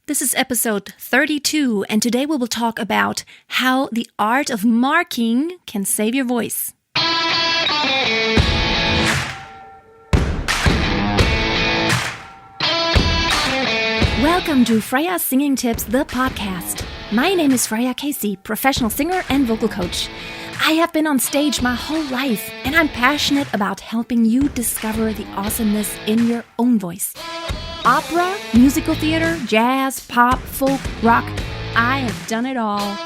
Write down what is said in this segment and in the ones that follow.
This is episode 32, and today we will talk about how the art of marking can save your voice. Welcome to Freya Singing Tips, the podcast. My name is Freya Casey, professional singer and vocal coach. I have been on stage my whole life, and I'm passionate about helping you discover the awesomeness in your own voice. Opera, musical theater, jazz, pop, folk, rock. I have done it all.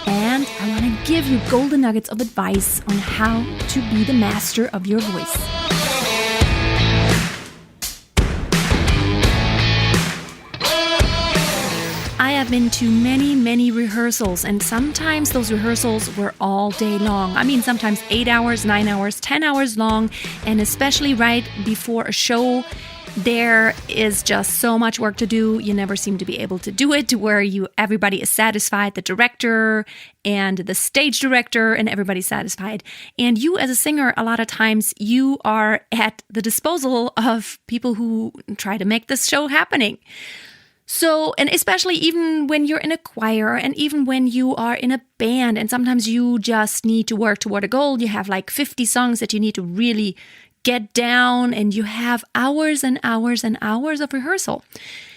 And I want to give you golden nuggets of advice on how to be the master of your voice. I have been to many rehearsals, and sometimes those rehearsals were all day long. I mean, sometimes 8 hours, 9 hours, 10 hours long, and especially right before a show, there is just so much work to do. You never seem to be able to do it where everybody is satisfied, the director and the stage director, and everybody's satisfied. And you as a singer, a lot of times you are at the disposal of people who try to make this show happening. So, and especially even when you're in a choir and even when you are in a band, and sometimes you just need to work toward a goal. You have like 50 songs that you need to really get down, and you have hours and hours and hours of rehearsal.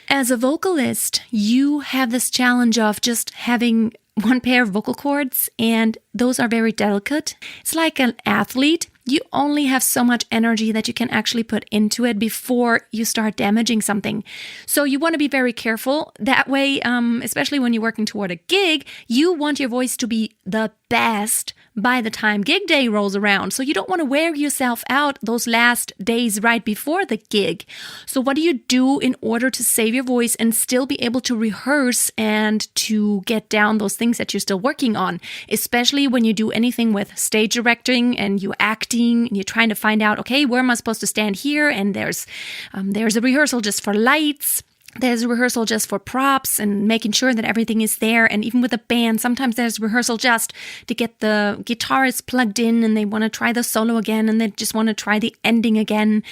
As a vocalist, you have this challenge of just having one pair of vocal cords, and those are very delicate. It's like an athlete. You only have so much energy that you can actually put into it before you start damaging something. So you want to be very careful. That way, especially when you're working toward a gig, you want your voice to be the best by the time gig day rolls around. So you don't want to wear yourself out those last days right before the gig. So what do you do in order to save your voice and still be able to rehearse and to get down those things that you're still working on? Especially when you do anything with stage directing and you acting and you're trying to find out, okay, where am I supposed to stand here? And there's a rehearsal just for lights. There's a rehearsal just for props and making sure that everything is there. And even with a band, sometimes there's rehearsal just to get the guitarist plugged in and they want to try the solo again and they just want to try the ending again.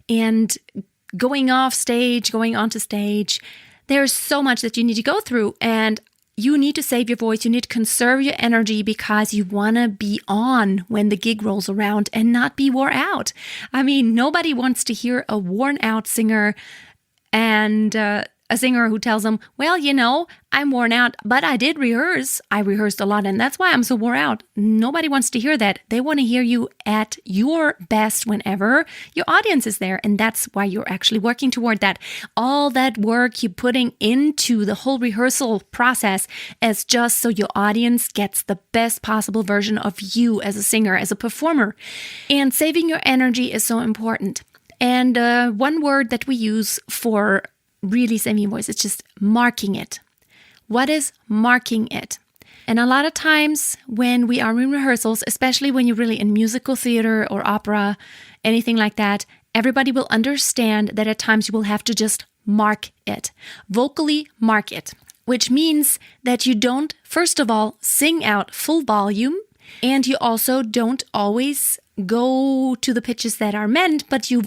And going onto stage, there's so much that you need to go through. And you need to save your voice. You need to conserve your energy because you want to be on when the gig rolls around and not be wore out. I mean, nobody wants to hear a worn out singer and a singer who tells them, well, I'm worn out, but I did rehearse. I rehearsed a lot, and that's why I'm so wore out. Nobody wants to hear that. They want to hear you at your best whenever your audience is there, and that's why you're actually working toward that. All that work you're putting into the whole rehearsal process is just so your audience gets the best possible version of you as a singer, as a performer. And saving your energy is so important. And one word that we use for really saving your voice is just marking it. What is marking it? And a lot of times when we are in rehearsals, especially when you're really in musical theater or opera, anything like that, everybody will understand that at times you will have to just mark it. Vocally mark it, which means that you don't, first of all, sing out full volume, and you also don't always go to the pitches that are meant, but you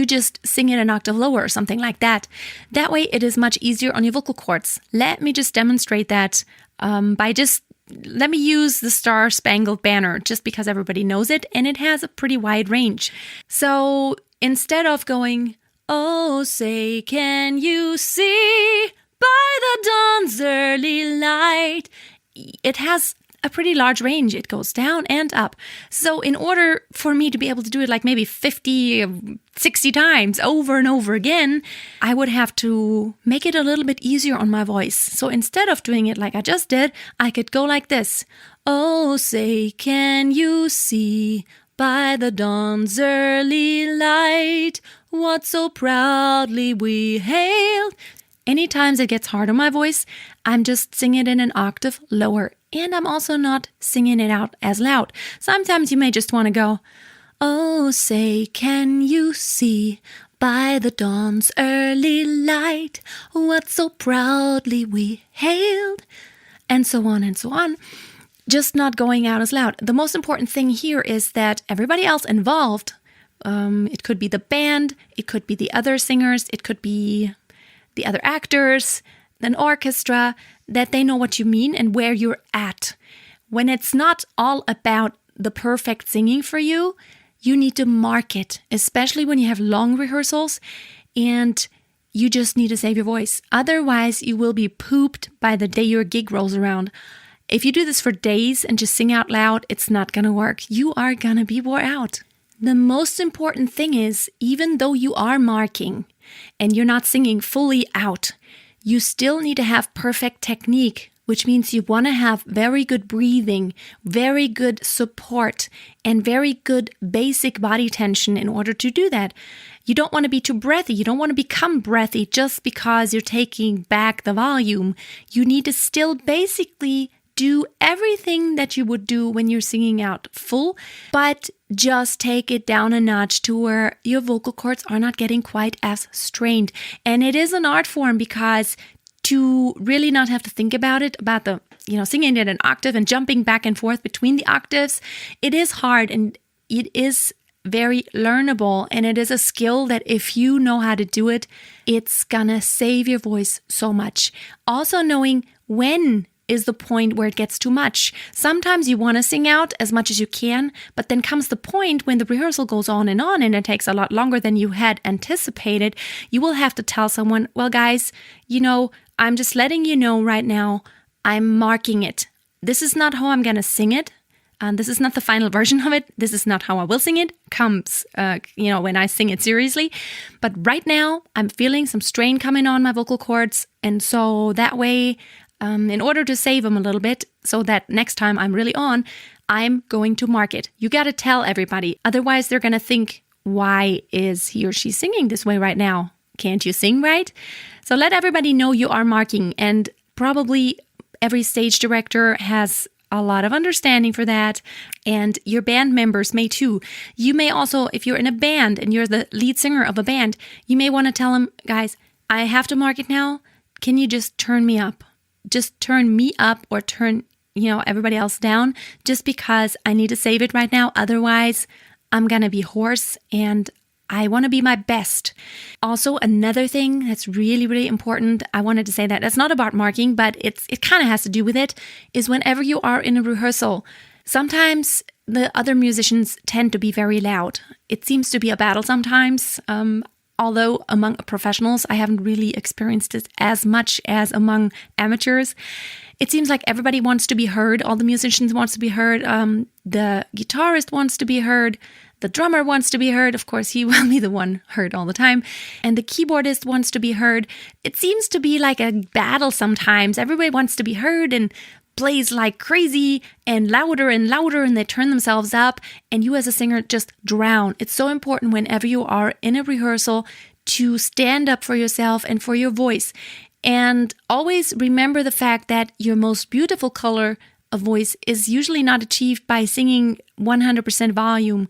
just sing it an octave lower or something like that. That way it is much easier on your vocal cords. Let me just demonstrate that let me use the Star Spangled Banner just because everybody knows it and it has a pretty wide range. So instead of going, oh, say, can you see by the dawn's early light, it has a pretty large range. It goes down and up. So in order for me to be able to do it like maybe 50, 60 times over and over again, I would have to make it a little bit easier on my voice. So instead of doing it like I just did, I could go like this. Oh, say, can you see by the dawn's early light what so proudly we hailed? Anytime it gets hard on my voice, I'm just singing it in an octave lower. And I'm also not singing it out as loud. Sometimes you may just want to go, oh, say, can you see by the dawn's early light what so proudly we hailed? And so on and so on. Just not going out as loud. The most important thing here is that everybody else involved, it could be the band, it could be the other singers, it could be the other actors, an orchestra, that they know what you mean and where you're at. When it's not all about the perfect singing for you, you need to mark it, especially when you have long rehearsals and you just need to save your voice. Otherwise, you will be pooped by the day your gig rolls around. If you do this for days and just sing out loud, it's not going to work. You are going to be wore out. The most important thing is, even though you are marking and you're not singing fully out, you still need to have perfect technique, which means you want to have very good breathing, very good support, and very good basic body tension in order to do that. You don't want to be too breathy. You don't want to become breathy just because you're taking back the volume. You need to still basically do everything that you would do when you're singing out full, but just take it down a notch to where your vocal cords are not getting quite as strained. And it is an art form, because to really not have to think about it, about the, singing at an octave and jumping back and forth between the octaves, it is hard and it is very learnable, and it is a skill that if you know how to do it, it's gonna save your voice so much. Also knowing when is the point where it gets too much. Sometimes you want to sing out as much as you can, but then comes the point when the rehearsal goes on and it takes a lot longer than you had anticipated. You will have to tell someone, well, guys, I'm just letting you know right now, I'm marking it. This is not how I'm going to sing it. This is not the final version of it. This is not how I will sing it. Comes, when I sing it seriously. But right now, I'm feeling some strain coming on my vocal cords. And so that way, in order to save them a little bit, so that next time I'm really on, I'm going to mark it. You got to tell everybody. Otherwise, they're going to think, why is he or she singing this way right now? Can't you sing right? So let everybody know you are marking. And probably every stage director has a lot of understanding for that. And your band members may too. You may also, if you're in a band and you're the lead singer of a band, you may want to tell them, guys, I have to mark it now. Can you just turn me up? Just turn me up or turn, everybody else down, just because I need to save it right now. Otherwise, I'm going to be hoarse and I want to be my best. Also, another thing that's really, really important, I wanted to say that's not about marking, but it kind of has to do with it, is whenever you are in a rehearsal, sometimes the other musicians tend to be very loud. It seems to be a battle sometimes. Although among professionals, I haven't really experienced it as much as among amateurs. It seems like everybody wants to be heard. All the musicians wants to be heard. The guitarist wants to be heard. The drummer wants to be heard. Of course, he will be the one heard all the time. And the keyboardist wants to be heard. It seems to be like a battle sometimes. Everybody wants to be heard and plays like crazy and louder, and they turn themselves up, and you as a singer just drown. It's so important whenever you are in a rehearsal to stand up for yourself and for your voice. And always remember the fact that your most beautiful color of voice is usually not achieved by singing 100% volume.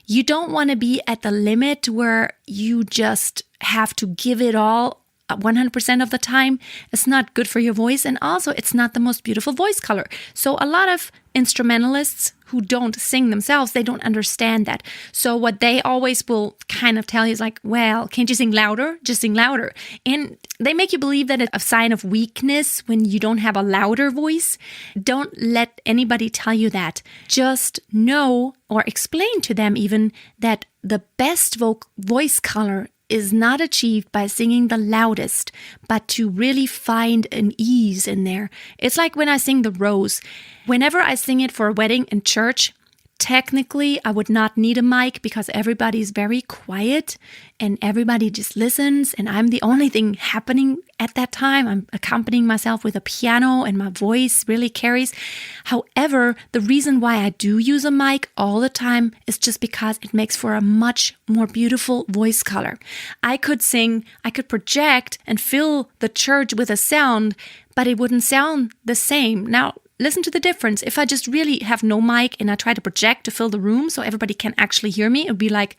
You don't want to be at the limit where you just have to give it all 100% of the time. It's not good for your voice, and also it's not the most beautiful voice color. So a lot of instrumentalists who don't sing themselves, they don't understand that. So what they always will kind of tell you is like, well, can't you sing louder? Just sing louder. And they make you believe that it's a sign of weakness when you don't have a louder voice. Don't let anybody tell you that. Just know, or explain to them even, that the best voice color is not achieved by singing the loudest, but to really find an ease in there. It's like when I sing the Rose. Whenever I sing it for a wedding in church, technically I would not need a mic because everybody's very quiet and everybody just listens, and I'm the only thing happening at that time. I'm accompanying myself with a piano and my voice really carries. However, the reason why I do use a mic all the time is just because it makes for a much more beautiful voice color. I could project and fill the church with a sound, but it wouldn't sound the same. Now, listen to the difference. If I just really have no mic and I try to project to fill the room so everybody can actually hear me, it would be like,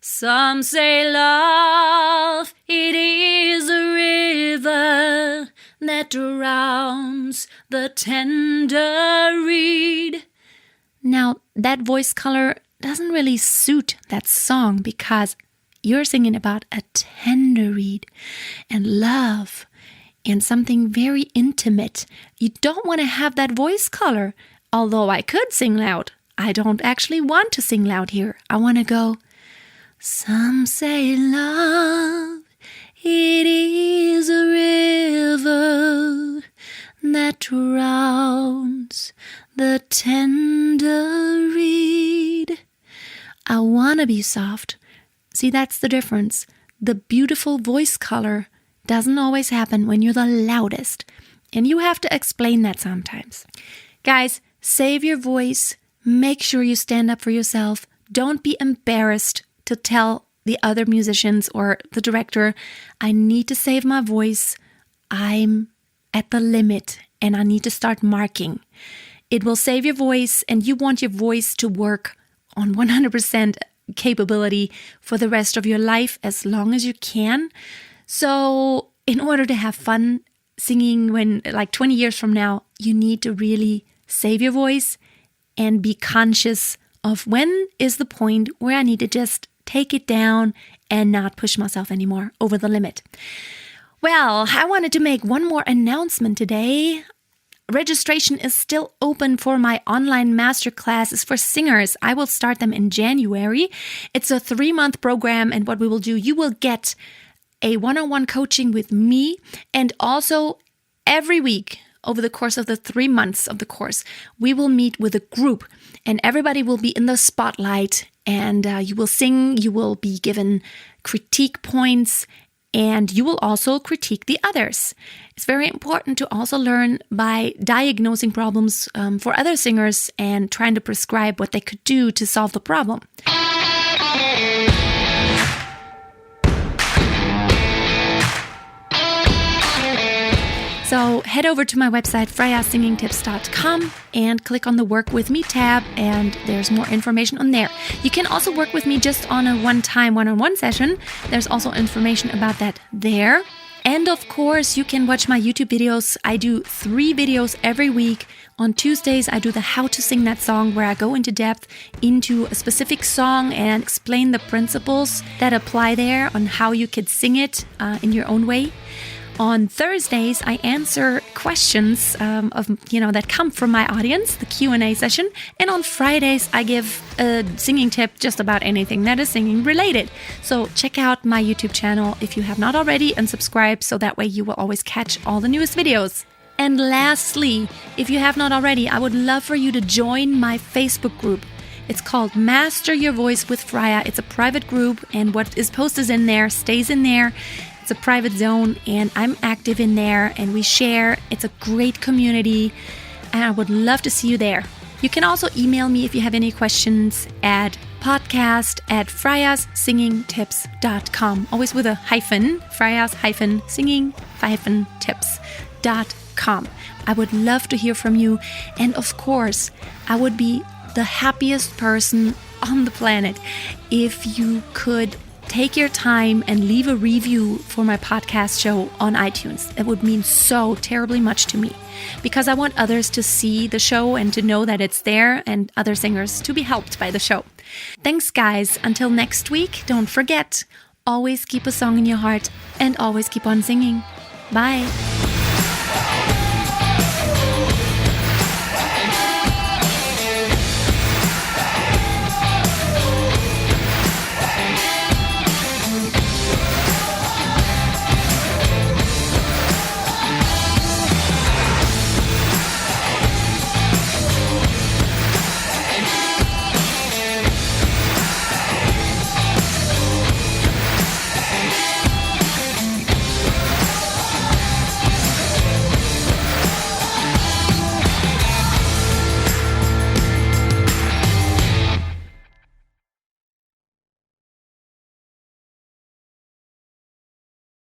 some say love, it is a river that drowns the tender reed. Now, that voice color doesn't really suit that song because you're singing about a tender reed and love. and something very intimate. You don't want to have that voice color. Although I could sing loud, I don't actually want to sing loud here. I want to go, some say love, it is a river that drowns the tender reed. I want to be soft. See, that's the difference. The beautiful voice color doesn't always happen when you're the loudest. And you have to explain that sometimes. Guys, save your voice. Make sure you stand up for yourself. Don't be embarrassed to tell the other musicians or the director, I need to save my voice. I'm at the limit and I need to start marking. It will save your voice, and you want your voice to work on 100% capability for the rest of your life as long as you can. So in order to have fun singing when like 20 years from now, you need to really save your voice and be conscious of when is the point where I need to just take it down and not push myself anymore over the limit. Well, I wanted to make one more announcement today. Registration is still open for my online masterclasses for singers. I will start them in January. It's a 3-month program, and what we will do, you will get a one-on-one coaching with me, and also every week over the course of the 3 months of the course, we will meet with a group, and everybody will be in the spotlight, and you will sing, you will be given critique points, and you will also critique the others. It's very important to also learn by diagnosing problems for other singers and trying to prescribe what they could do to solve the problem. So head over to my website, freyasingingtips.com, and click on the Work With Me tab, and there's more information on there. You can also work with me just on a one-time one-on-one session. There's also information about that there. And of course, you can watch my YouTube videos. I do 3 videos every week. On Tuesdays, I do the How to Sing That Song, where I go into depth into a specific song and explain the principles that apply there on how you could sing it in your own way. On Thursdays, I answer questions that come from my audience, the Q&A session. And on Fridays, I give a singing tip just about anything that is singing related. So check out my YouTube channel if you have not already, and subscribe so that way you will always catch all the newest videos. And lastly, if you have not already, I would love for you to join my Facebook group. It's called Master Your Voice with Freya. It's a private group, and what is posted in there stays in there. It's a private zone, and I'm active in there, and we share. It's a great community, and I would love to see you there. You can also email me if you have any questions at podcast@freyasingingtips.com. Always with a hyphen, freyas-singing-tips.com. I would love to hear from you, and of course, I would be the happiest person on the planet if you could take your time and leave a review for my podcast show on iTunes. It would mean so terribly much to me, because I want others to see the show and to know that it's there, and other singers to be helped by the show. Thanks, guys. Until next week, don't forget, always keep a song in your heart and always keep on singing. Bye.